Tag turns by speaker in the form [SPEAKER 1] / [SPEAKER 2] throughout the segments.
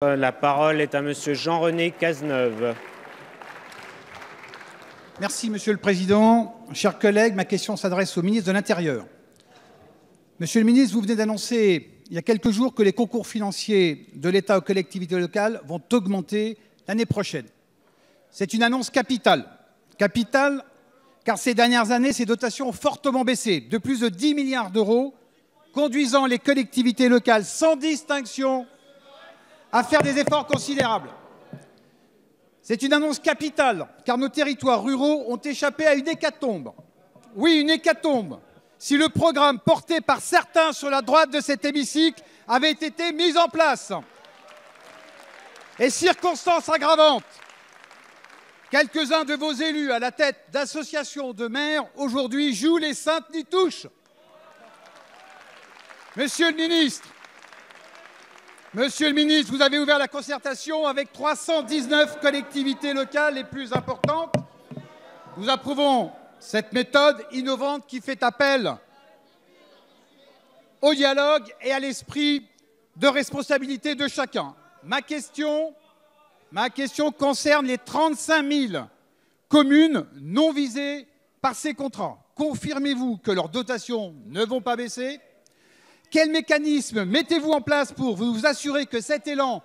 [SPEAKER 1] La parole est à Monsieur Jean-René Cazeneuve.
[SPEAKER 2] Merci, Monsieur le Président. Chers collègues, ma question s'adresse au ministre de l'Intérieur. Monsieur le ministre, vous venez d'annoncer il y a quelques jours que les concours financiers de l'État aux collectivités locales vont augmenter l'année prochaine. C'est une annonce capitale. Capitale, car ces dernières années, ces dotations ont fortement baissé, de plus de 10 milliards d'euros, conduisant les collectivités locales sans distinction à faire des efforts considérables. C'est une annonce capitale, car nos territoires ruraux ont échappé à une hécatombe. Oui, une hécatombe. Si le programme porté par certains sur la droite de cet hémicycle avait été mis en place. Et circonstance aggravante, quelques-uns de vos élus à la tête d'associations de maires aujourd'hui jouent les saintes nitouches. Monsieur le ministre, vous avez ouvert la concertation avec 319 collectivités locales les plus importantes. Nous approuvons cette méthode innovante qui fait appel au dialogue et à l'esprit de responsabilité de chacun. Ma question concerne les 35 000 communes non visées par ces contrats. Confirmez-vous que leurs dotations ne vont pas baisser ? Quel mécanisme mettez-vous en place pour vous assurer que cet élan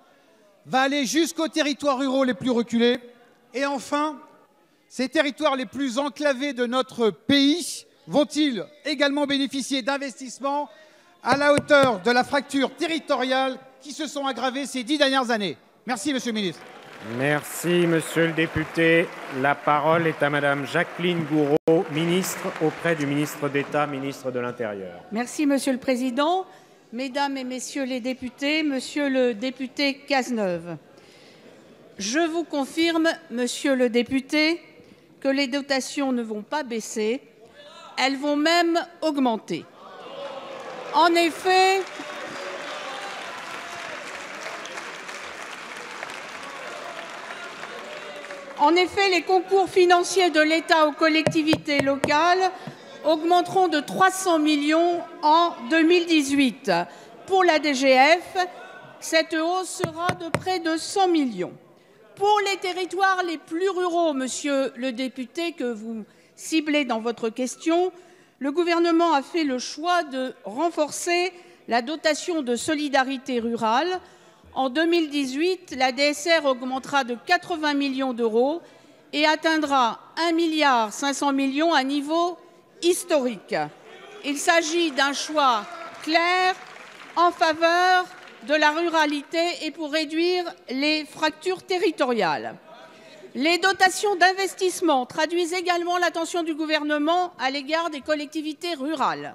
[SPEAKER 2] va aller jusqu'aux territoires ruraux les plus reculés? Et enfin, ces territoires les plus enclavés de notre pays vont-ils également bénéficier d'investissements à la hauteur de la fracture territoriale qui se sont aggravées ces 10 dernières années? Merci, Monsieur le ministre.
[SPEAKER 1] Merci, Monsieur le député. La parole est à Madame Jacqueline Gourault, ministre auprès du ministre d'État, ministre de l'Intérieur.
[SPEAKER 3] Merci, Monsieur le Président. Mesdames et Messieurs les députés, Monsieur le député Cazeneuve, je vous confirme, Monsieur le député, que les dotations ne vont pas baisser, elles vont même augmenter. En effet, les concours financiers de l'État aux collectivités locales augmenteront de 300 millions en 2018. Pour la DGF, cette hausse sera de près de 100 millions. Pour les territoires les plus ruraux, monsieur le député, que vous ciblez dans votre question, le gouvernement a fait le choix de renforcer la dotation de solidarité rurale. En 2018, la DSR augmentera de 80 millions d'euros et atteindra 1,5 milliard à niveau historique. Il s'agit d'un choix clair en faveur de la ruralité et pour réduire les fractures territoriales. Les dotations d'investissement traduisent également l'attention du gouvernement à l'égard des collectivités rurales.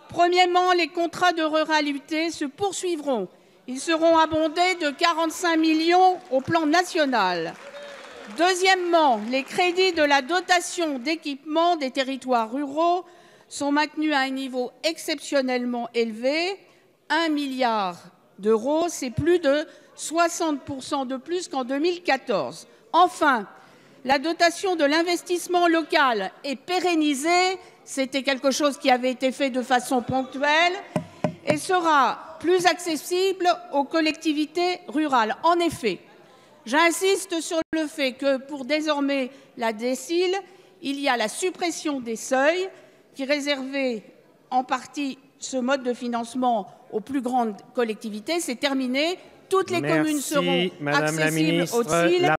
[SPEAKER 3] Premièrement, les contrats de ruralité se poursuivront. Ils seront abondés de 45 millions au plan national. Deuxièmement, les crédits de la dotation d'équipement des territoires ruraux sont maintenus à un niveau exceptionnellement élevé, 1 milliard d'euros, c'est plus de 60% de plus qu'en 2014. Enfin, la dotation de l'investissement local est pérennisée, c'était quelque chose qui avait été fait de façon ponctuelle, et sera plus accessible aux collectivités rurales. En effet, j'insiste sur le fait que pour désormais la DSIL, il y a la suppression des seuils qui réservaient en partie ce mode de financement aux plus grandes collectivités. C'est terminé. Toutes les communes seront accessibles au TSIL.